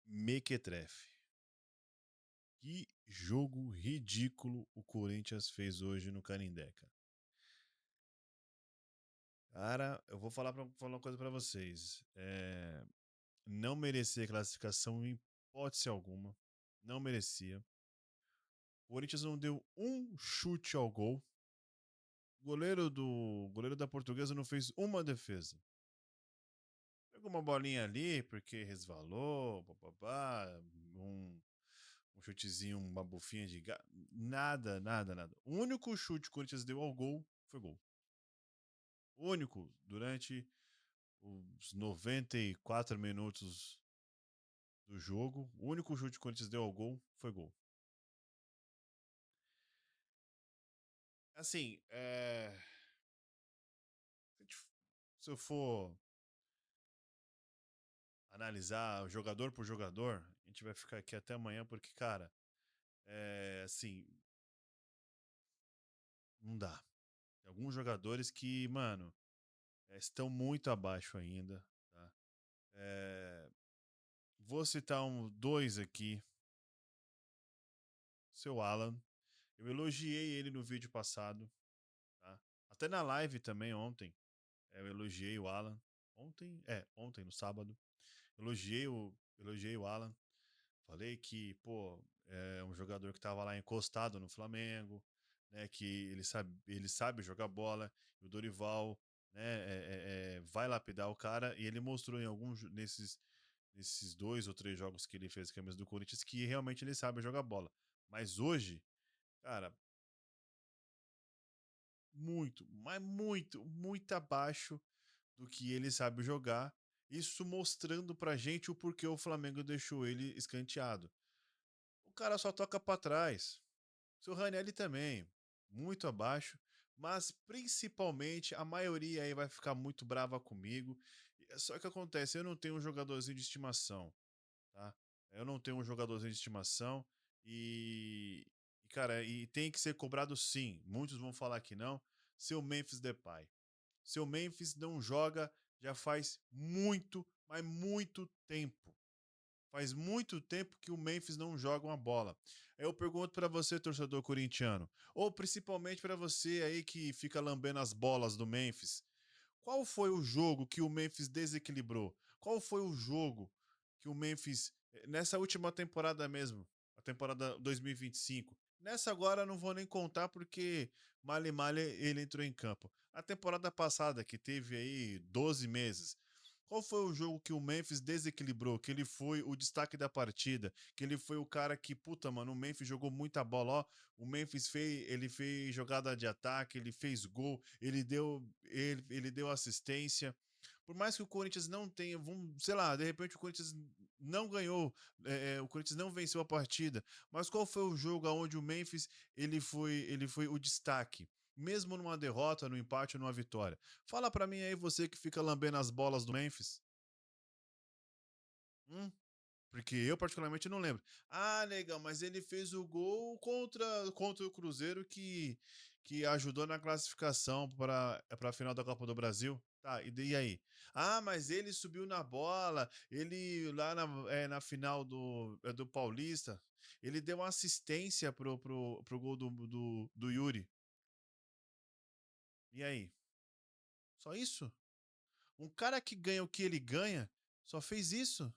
Mequetrefe. Que jogo ridículo o Corinthians fez hoje no Canindé, cara. Cara, eu vou falar uma coisa pra vocês. Não merecia classificação em hipótese alguma. Não merecia. O Corinthians não deu um chute ao gol. O goleiro da Portuguesa não fez uma defesa. Pegou uma bolinha ali porque resvalou, bababá, um, um chutezinho, uma bufinha de gato. Nada, nada, nada. O único chute que o Corinthians deu ao gol foi gol. O único durante os 94 minutos do jogo. O único chute que o Corinthians deu ao gol foi gol. Assim, se eu for analisar jogador por jogador, a gente vai ficar aqui até amanhã, porque, cara, assim, não dá. Tem alguns jogadores que, mano, estão muito abaixo ainda, tá? Vou citar dois aqui. Seu Alan. Eu elogiei ele no vídeo passado, tá? Até na live também ontem. Eu elogiei o Alan. Ontem, no sábado. Elogiei o Alan. Falei que, pô, é um jogador que tava lá encostado no Flamengo, né? Que ele sabe jogar bola. E o Dorival, né, vai lapidar o cara. E ele mostrou em nesses 2 ou 3 jogos que ele fez com a camisa do Corinthians que realmente ele sabe jogar bola. Mas hoje, cara, muito, mas muito, muito abaixo do que ele sabe jogar. Isso mostrando pra gente o porquê o Flamengo deixou ele escanteado. O cara só toca pra trás. Seu Ranieri também, muito abaixo. Mas principalmente a maioria aí vai ficar muito brava comigo. Só que acontece, eu não tenho um jogadorzinho de estimação, tá? Eu não tenho um jogadorzinho de estimação cara, e tem que ser cobrado sim. Muitos vão falar que não. Seu Memphis Depay. Seu Memphis não joga já faz muito, mas muito tempo. Faz muito tempo que o Memphis não joga uma bola. Eu pergunto para você, torcedor corintiano, ou principalmente para você aí que fica lambendo as bolas do Memphis. Qual foi o jogo que o Memphis desequilibrou? Qual foi o jogo que o Memphis, nessa última temporada mesmo, a temporada 2025? Nessa agora eu não vou nem contar porque male male ele entrou em campo. A temporada passada, que teve aí 12 meses, qual foi o jogo que o Memphis desequilibrou? Que ele foi o destaque da partida, que ele foi o cara que, puta, mano, o Memphis jogou muita bola, ó. O Memphis ele fez jogada de ataque, ele fez gol, ele deu assistência. Por mais que o Corinthians não tenha, sei lá, de repente o Corinthians não ganhou, o Corinthians não venceu a partida, mas qual foi o jogo onde o Memphis ele foi o destaque? Mesmo numa derrota, no empate ou numa vitória. Fala pra mim aí, você que fica lambendo as bolas do Memphis. Hum? Porque eu, particularmente, não lembro. Ah, legal, mas ele fez o gol contra o Cruzeiro que ajudou na classificação para a final da Copa do Brasil. Tá, e aí? Ah, mas ele subiu na bola, ele lá na final do Paulista, ele deu uma assistência pro gol do Yuri. E aí? Só isso? Um cara que ganha o que ele ganha só fez isso?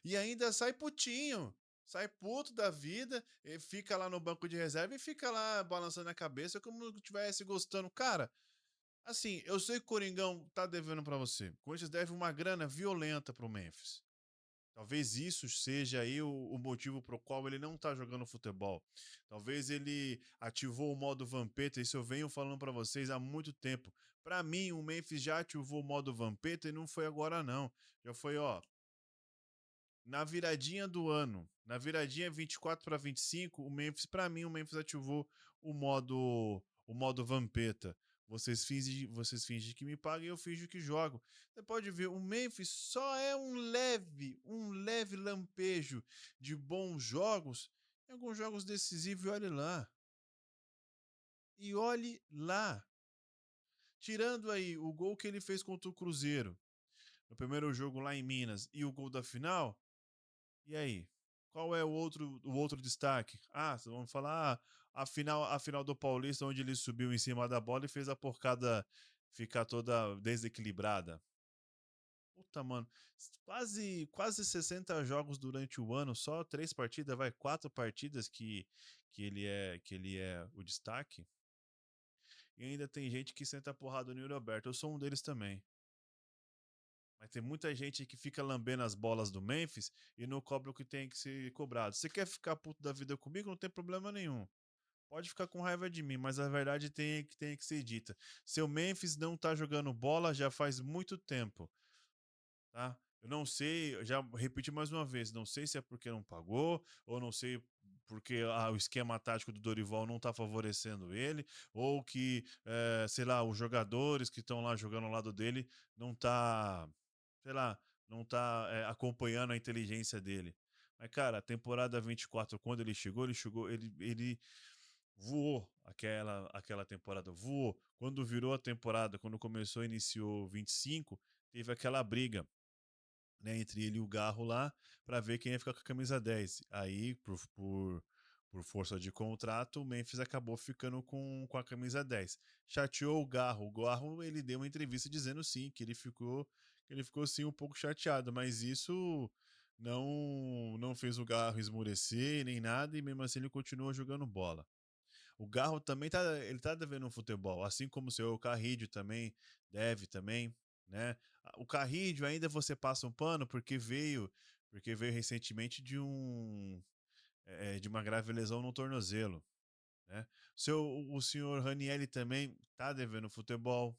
E ainda sai putinho. Sai puto da vida, e fica lá no banco de reserva e fica lá balançando a cabeça como se estivesse gostando. Cara, assim, eu sei que o Coringão tá devendo pra você. O Corinthians deve uma grana violenta pro Memphis. Talvez isso seja aí o motivo pro qual ele não tá jogando futebol. Talvez ele ativou o modo Vampeta, isso eu venho falando pra vocês há muito tempo. Pra mim, o Memphis já ativou o modo Vampeta e não foi agora não. Já foi, ó, na viradinha do ano, na viradinha 24 para 25, para mim, o Memphis ativou o modo Vampeta. Vocês fingem que me pagam e eu finjo que jogo. Você pode ver, o Memphis só é um leve lampejo de bons jogos, em alguns jogos decisivos, e olhe lá. E olhe lá. Tirando aí o gol que ele fez contra o Cruzeiro, no primeiro jogo lá em Minas e o gol da final, e aí? Qual é o outro destaque? Ah, vocês vão falar, a final do Paulista, onde ele subiu em cima da bola e fez a porcada ficar toda desequilibrada. Puta, mano, quase 60 jogos durante o ano, só 3 partidas, vai, 4 partidas que ele é o destaque. E ainda tem gente que senta porrada no Yuri Alberto. Eu sou um deles também. Mas tem muita gente que fica lambendo as bolas do Memphis e não cobra o que tem que ser cobrado. Você quer ficar puto da vida comigo? Não tem problema nenhum. Pode ficar com raiva de mim, mas a verdade tem que ser dita. Seu Memphis não tá jogando bola já faz muito tempo, tá? Eu não sei, eu já repeti mais uma vez, não sei se é porque não pagou, ou não sei porque o esquema tático do Dorival não tá favorecendo ele, ou que, sei lá, os jogadores que estão lá jogando ao lado dele não tá, sei lá, não tá acompanhando a inteligência dele. Mas, cara, a temporada 24, quando ele voou aquela temporada, voou. Quando virou a temporada, quando começou, iniciou 25, teve aquela briga, né, entre ele e o Garro lá, para ver quem ia ficar com a camisa 10. Aí, por força de contrato, o Memphis acabou ficando com a camisa 10. Chateou o Garro. O Garro, ele deu uma entrevista dizendo sim, que ele ficou sim um pouco chateado, mas isso não fez o Garro esmurecer nem nada, e mesmo assim ele continuou jogando bola. O Garro também ele tá devendo um futebol, assim como o seu Carrídio também deve também, né? O Carrídio ainda você passa um pano porque veio recentemente de uma grave lesão no tornozelo, né? O senhor Ranielli também tá devendo futebol.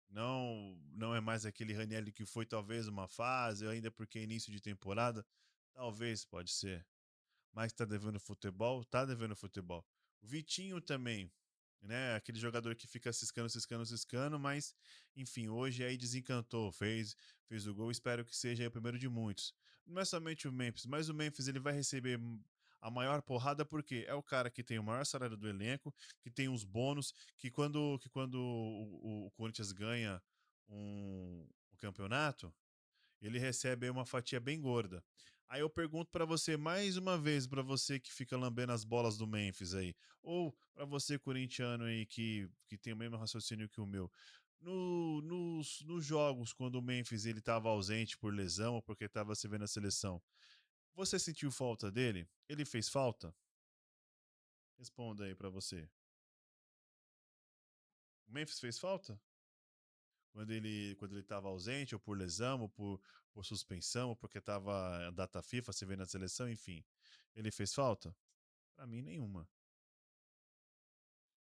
Não é mais aquele Ranielli que foi talvez uma fase, ainda porque é início de temporada, talvez pode ser, mas tá devendo futebol, tá devendo futebol. O Vitinho também, né? Aquele jogador que fica ciscando, ciscando, ciscando, mas enfim, hoje aí desencantou, fez o gol, espero que seja aí o primeiro de muitos. Não é somente o Memphis, mas o Memphis ele vai receber a maior porrada porque é o cara que tem o maior salário do elenco, que tem os bônus, que quando o Corinthians ganha um campeonato, ele recebe aí uma fatia bem gorda. Aí eu pergunto pra você mais uma vez, pra você que fica lambendo as bolas do Memphis aí, ou pra você corintiano aí que tem o mesmo raciocínio que o meu. Nos jogos, quando o Memphis ele estava ausente por lesão ou porque estava se vendo na seleção, você sentiu falta dele? Ele fez falta? Responda aí pra você. O Memphis fez falta? Quando ele estava ausente, ou por lesão, ou por suspensão, ou porque estava data FIFA, se vê na seleção, enfim. Ele fez falta? Pra mim, nenhuma.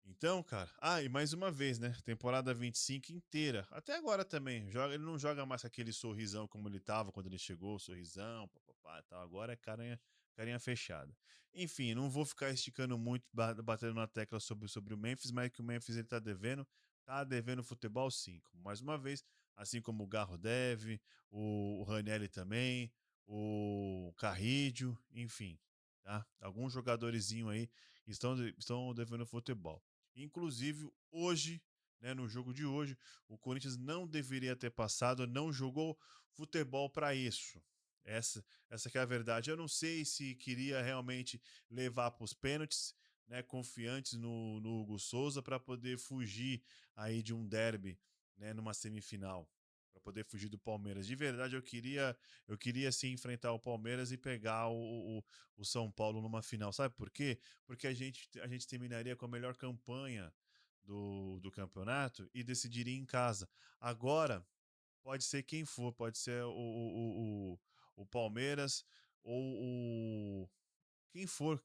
Então, cara, e mais uma vez, né? Temporada 25 inteira. Até agora também. Ele não joga mais com aquele sorrisão como ele tava quando ele chegou, sorrisão, papapá e tal. Agora é carinha fechada. Enfim, não vou ficar esticando muito, batendo na tecla sobre o Memphis, mas que o Memphis ele tá devendo futebol sim. Mais uma vez, assim como o Garro deve, o Ranielli também, o Carrídio, enfim, tá? Alguns jogadorzinho aí estão devendo futebol. Inclusive, hoje, né, no jogo de hoje, o Corinthians não deveria ter passado, não jogou futebol para isso. Essa que é a verdade. Eu não sei se queria realmente levar para os pênaltis, né, confiantes no Hugo Souza para poder fugir aí de um derby, né, numa semifinal, para poder fugir do Palmeiras. De verdade, eu queria sim enfrentar o Palmeiras e pegar o São Paulo numa final. Sabe por quê? Porque a gente terminaria com a melhor campanha do campeonato e decidiria em casa. Agora, pode ser quem for, pode ser o Palmeiras ou quem for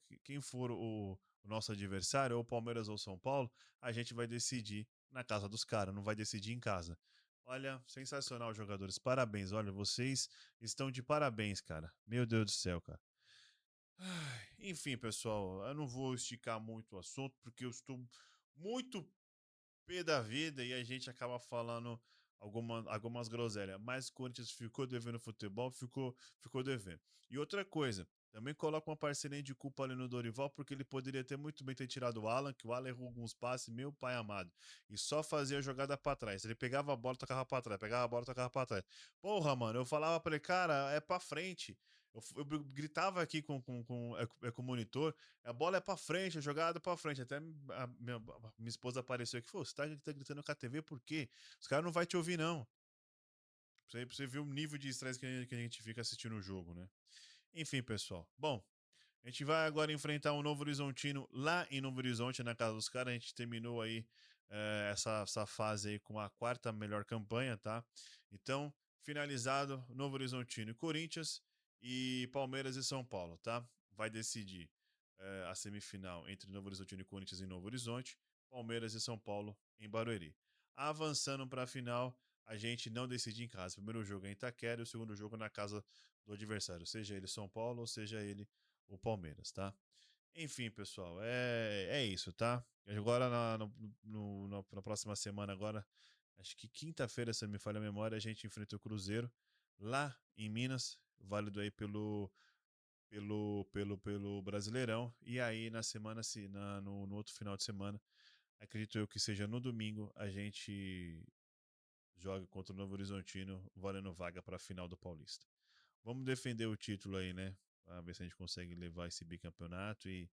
o nosso adversário, ou Palmeiras ou São Paulo, a gente vai decidir na casa dos caras, não vai decidir em casa. Olha, sensacional, jogadores. Parabéns. Olha, vocês estão de parabéns, cara. Meu Deus do céu, cara. Enfim, pessoal, eu não vou esticar muito o assunto, porque eu estou muito pé da vida e a gente acaba falando algumas groselhas, mas o Corinthians ficou devendo futebol, ficou devendo. E outra coisa, também coloca uma parcelinha de culpa ali no Dorival, porque ele poderia ter muito bem ter tirado o Alan, que o Alan errou alguns passes, meu pai amado, e só fazia a jogada pra trás. Ele pegava a bola, tocava pra trás, pegava a bola, tocava pra trás. Porra, mano, eu falava pra ele, cara, é pra frente. Eu gritava aqui com o monitor, a bola é pra frente, a jogada é pra frente. Até a minha esposa apareceu aqui e falou: você tá gritando com a TV por quê? Os caras não vão te ouvir, não. Pra você ver o nível de estresse que a gente fica assistindo o jogo, né? Enfim, pessoal. Bom, a gente vai agora enfrentar o Novo Horizontino lá em Novo Horizonte, na casa dos caras. A gente terminou aí essa fase aí com a quarta melhor campanha, tá? Então, finalizado, Novo Horizontino e Corinthians e Palmeiras e São Paulo, tá? Vai decidir a semifinal entre Novo Horizontino e Corinthians em Novo Horizonte, Palmeiras e São Paulo em Barueri. Avançando para a final, a gente não decide em casa. O primeiro jogo é em Itaquera e o segundo jogo na casa do adversário, seja ele São Paulo ou seja ele o Palmeiras, tá? Enfim, pessoal, é isso, tá? Agora na próxima semana, agora, acho que quinta-feira, se não me falha a memória, a gente enfrenta o Cruzeiro lá em Minas, válido aí pelo Brasileirão. E aí na semana, no outro final de semana, acredito eu que seja no domingo, a gente joga contra o Novo Horizontino, valendo vaga para a final do Paulista. Vamos defender o título aí, né? Pra ver se a gente consegue levar esse bicampeonato e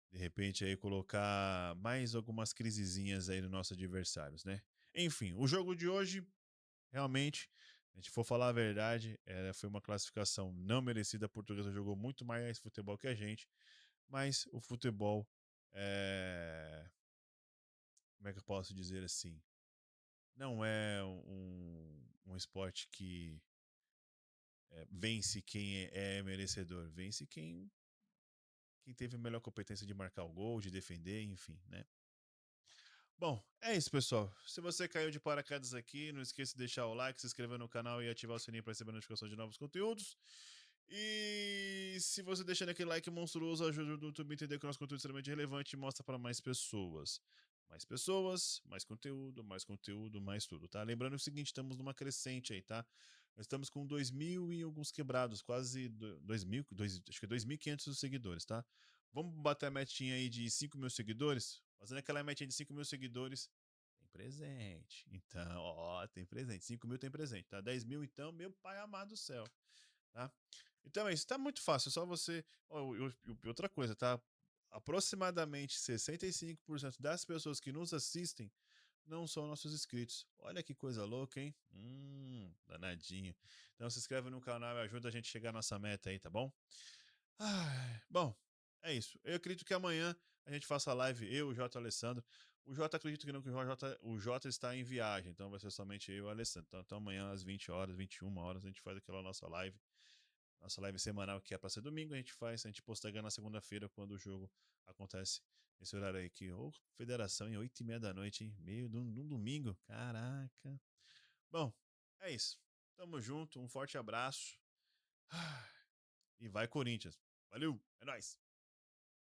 de repente aí colocar mais algumas crisezinhas aí nos nossos adversários, né? Enfim, o jogo de hoje, realmente, se a gente for falar a verdade, foi uma classificação não merecida. A Portuguesa jogou muito mais futebol que a gente, mas o futebol como é que eu posso dizer assim? Não é um esporte que vence quem é merecedor, vence quem teve a melhor competência de marcar o gol, de defender, enfim, né? Bom, é isso, pessoal. Se você caiu de paraquedas aqui, não esqueça de deixar o like, se inscrever no canal e ativar o sininho para receber notificação de novos conteúdos. E se você deixar aquele like monstruoso, ajuda o YouTube a entender que o nosso conteúdo é extremamente relevante e mostra para mais pessoas. Mais pessoas, mais conteúdo, mais tudo, tá? Lembrando o seguinte, estamos numa crescente aí, tá? Nós estamos com 2.000 e alguns quebrados, quase 2.000, acho que 2.500 seguidores, tá? Vamos bater a metinha aí de 5 mil seguidores? Fazendo aquela metinha de 5 mil seguidores, tem presente. Então, ó, tem presente. 5 mil tem presente, tá? 10 mil, então, meu pai amado do céu, tá? Então é isso, tá muito fácil, é só você. Ó, outra coisa, tá? Aproximadamente 65% das pessoas que nos assistem não são nossos inscritos. Olha que coisa louca, hein? Danadinho. Então se inscreve no canal e ajuda a gente a chegar à nossa meta aí, tá bom? Bom, é isso. Eu acredito que amanhã a gente faça a live, eu, o Jota e o Alessandro. O Jota acredito que não, que o Jota está em viagem, então vai ser somente eu e o Alessandro. Então amanhã às 20 horas, 21 horas, a gente faz aquela nossa live semanal que é para ser domingo, a gente posterga na segunda-feira quando o jogo acontece nesse horário aí que, ô, Federação, em 8h30 da noite, hein? Meio de um domingo, caraca. Bom, é isso. Tamo junto, um forte abraço. E vai Corinthians. Valeu, é nóis.